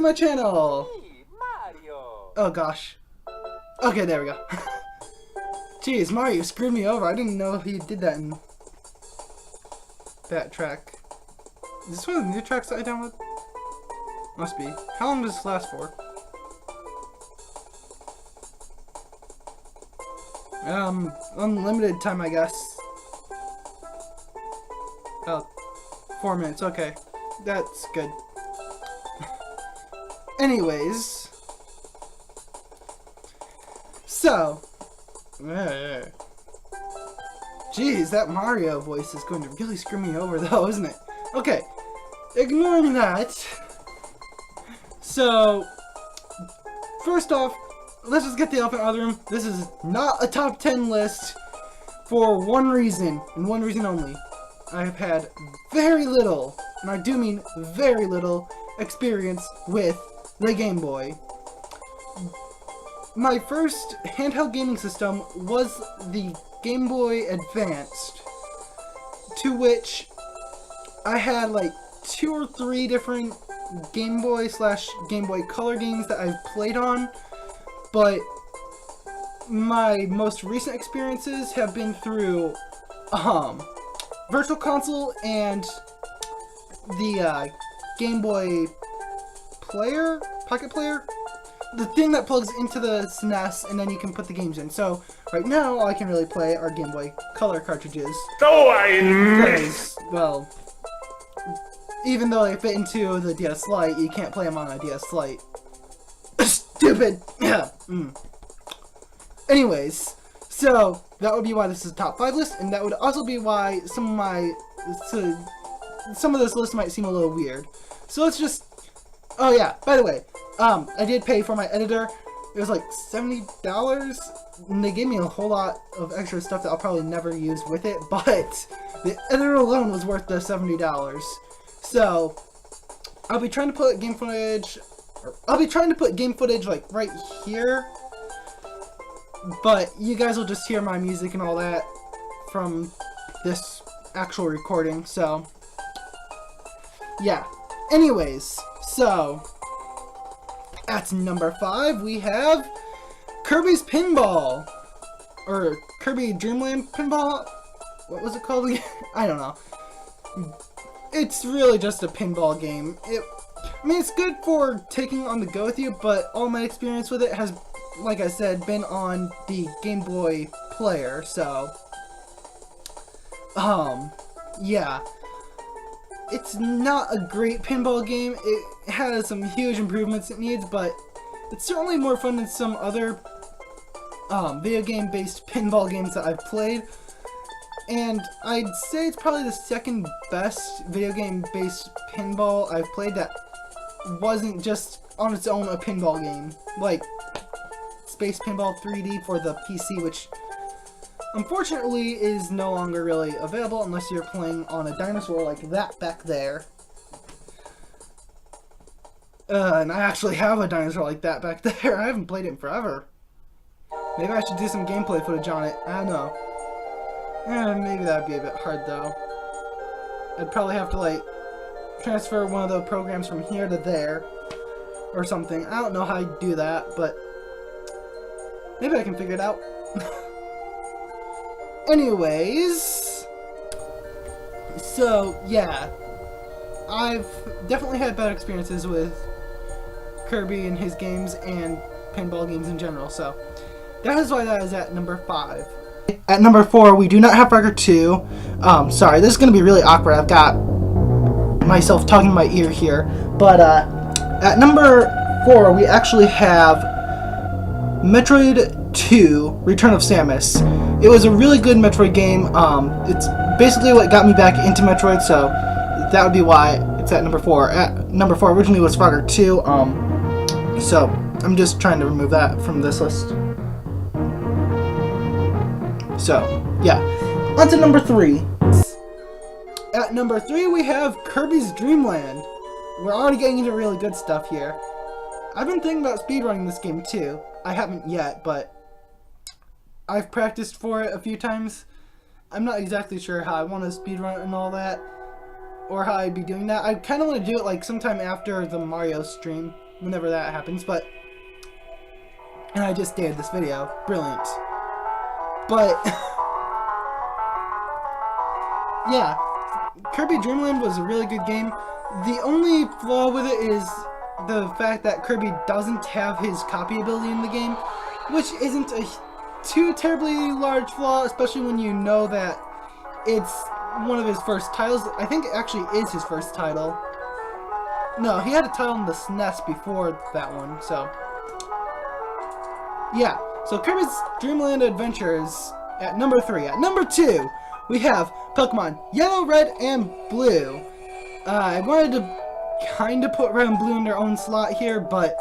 my channel! Me, Mario. Oh gosh. Okay, there we go. Jeez, Mario screwed me over. I didn't know he did that in that track. Is this one of the new tracks that I downloaded? Must be. How long does this last for? Unlimited time, I guess. Oh, 4 minutes. Okay, that's good. Anyways, so, jeez, that Mario voice is going to really screw me over, though, isn't it? Okay, ignoring that. So, first off, let's just get the elephant out of the room. This is not a top 10 list for one reason, and one reason only. I have had very little, and I do mean very little, experience with the Game Boy. My first handheld gaming system was the Game Boy Advanced, to which I had like 2 or 3 different Game Boy / Game Boy Color games that I've played on, but my most recent experiences have been through Virtual Console and the Game Boy Player, Pocket Player, the thing that plugs into the SNES and then you can put the games in. So right now all I can really play are Game Boy Color cartridges. So I miss. Because, well, even though they fit into the DS Lite, you can't play them on a DS Lite. Stupid! Yeah. Anyways, so that would be why this is a top 5 list, and that would also be why some of this list might seem a little weird. So let's just, oh yeah, by the way, I did pay for my editor. It was like $70, and they gave me a whole lot of extra stuff that I'll probably never use with it, but the editor alone was worth the $70. So I'll be trying to put game footage, like right here, but you guys will just hear my music and all that from this actual recording, so yeah. Anyways, so at number 5 we have Kirby's Pinball, or Kirby Dreamland Pinball. What was it called again? I don't know. It's really just a pinball game. I mean, it's good for taking on the go with you, but all my experience with it has, like I said, been on the Game Boy Player, so yeah. It's not a great pinball game. It has some huge improvements it needs, but it's certainly more fun than some other video game based pinball games that I've played. And I'd say it's probably the second best video game based pinball I've played that wasn't just on its own a pinball game. Like Space Pinball 3D for the PC, which unfortunately is no longer really available unless you're playing on a dinosaur like that back there. And I actually have a dinosaur like that back there. I haven't played it in forever. Maybe I should do some gameplay footage on it. I don't know. Maybe that'd be a bit hard though. I'd probably have to like transfer one of the programs from here to there or something. I don't know how I'd do that, but maybe I can figure it out. Anyways, so yeah, I've definitely had bad experiences with Kirby and his games and pinball games in general, so that is why that is at number 5. At number 4, we do not have Record 2. Sorry, this is going to be really awkward. I've got myself talking in my ear here. But at number 4, we actually have Metroid 2, Return of Samus. It was a really good Metroid game. It's basically what got me back into Metroid, so that would be why it's at number 4. At number 4 originally was Frogger 2, so I'm just trying to remove that from this list. So, yeah. On to number 3. At number 3 we have Kirby's Dream Land. We're already getting into really good stuff here. I've been thinking about speedrunning this game too. I haven't yet, but I've practiced for it a few times. I'm not exactly sure how I want to speedrun and all that, or how I'd be doing that. I kind of want to do it like sometime after the Mario stream, whenever that happens, but... And I just dated this video. Brilliant. But... yeah. Kirby Dream Land was a really good game. The only flaw with it is the fact that Kirby doesn't have his copy ability in the game, which isn't a too terribly large flaw, especially when you know that it's one of his first titles. I think it actually is his first title. No, he had a title in the SNES before that one, so... yeah, so Kirby's Dream Land Adventure is at number 3. At number 2, we have Pokemon Yellow, Red, and Blue. I wanted to kind of put Red and Blue in their own slot here, but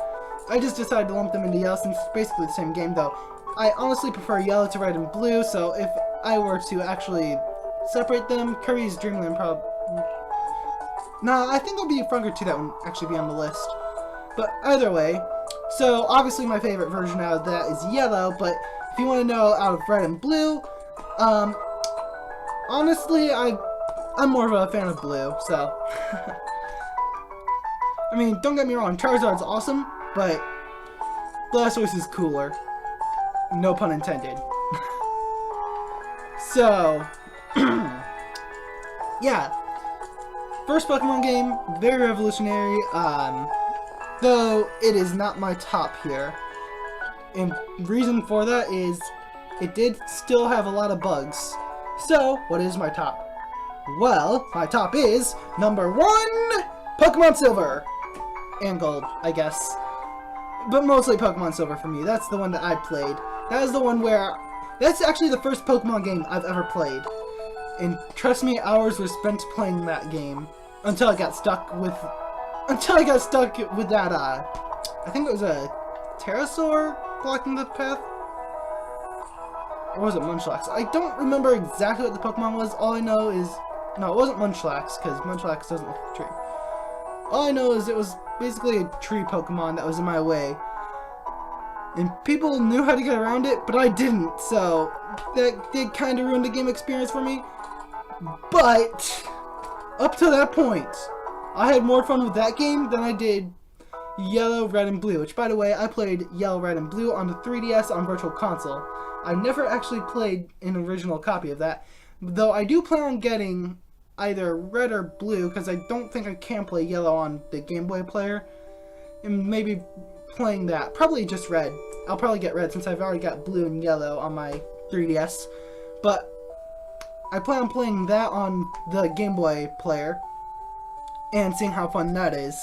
I just decided to lump them into Yellow since it's basically the same game, though. I honestly prefer Yellow to Red and Blue, so if I were to actually separate them, Kirby's Dream Land probably... nah, I think it'll be Frogger 2 that would actually be on the list. But either way, so obviously my favorite version out of that is Yellow, but if you want to know out of Red and Blue, honestly, I'm more of a fan of Blue, so... I mean, don't get me wrong, Charizard's awesome, but Blastoise is cooler. No pun intended. So, yeah. First Pokemon game, very revolutionary, though it is not my top here. And reason for that is it did still have a lot of bugs. So, what is my top? Well, my top is number 1, Pokemon Silver and Gold, I guess. But mostly Pokemon Silver for me. That's the one that I played. That is the one where... that's actually the first Pokemon game I've ever played. And trust me, hours were spent playing that game. Until I got stuck with... that, I think it was a Pterosaur blocking the path? Or was it Munchlax? I don't remember exactly what the Pokemon was. All I know is... no, it wasn't Munchlax, because Munchlax doesn't look like a tree. All I know is it was basically a tree Pokemon that was in my way. And people knew how to get around it, but I didn't, so that did kind of ruin the game experience for me. But, up to that point, I had more fun with that game than I did Yellow, Red, and Blue, which, by the way, I played Yellow, Red, and Blue on the 3DS on Virtual Console. I never actually played an original copy of that, though I do plan on getting either Red or Blue, because I don't think I can play Yellow on the Game Boy player, and maybe playing that. Probably just Red. I'll probably get Red since I've already got Blue and Yellow on my 3DS, but I plan on playing that on the Game Boy player, and seeing how fun that is.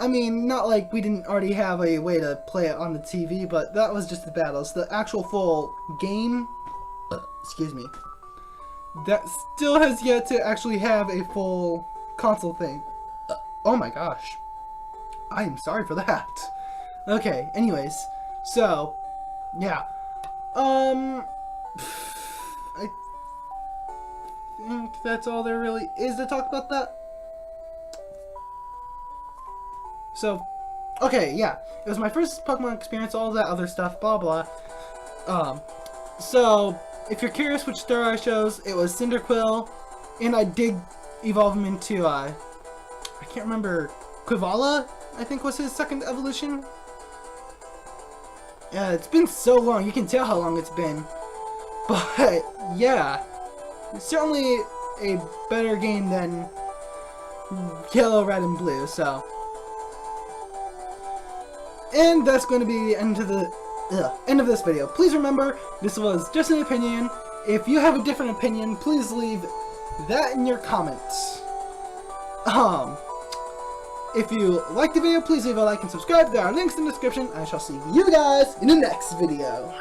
I mean, not like we didn't already have a way to play it on the TV, but that was just the battles. The actual full game, excuse me, that still has yet to actually have a full console thing. Oh my gosh. I am sorry for that. Okay, anyways, so, yeah. I think that's all there really is to talk about that. So, okay, yeah. It was my first Pokemon experience, all that other stuff, blah blah. So, if you're curious which star I chose, it was Cyndaquil, and I did evolve him into, I can't remember, Quivala, I think was his second evolution. Yeah, it's been so long, you can tell how long it's been. But, yeah, it's certainly a better game than Yellow, Red, and Blue, so. And that's going to be the end of this video. Please remember, this was just an opinion. If you have a different opinion, please leave that in your comments. If you liked the video, please leave a like and subscribe. There are links in the description. I shall see you guys in the next video.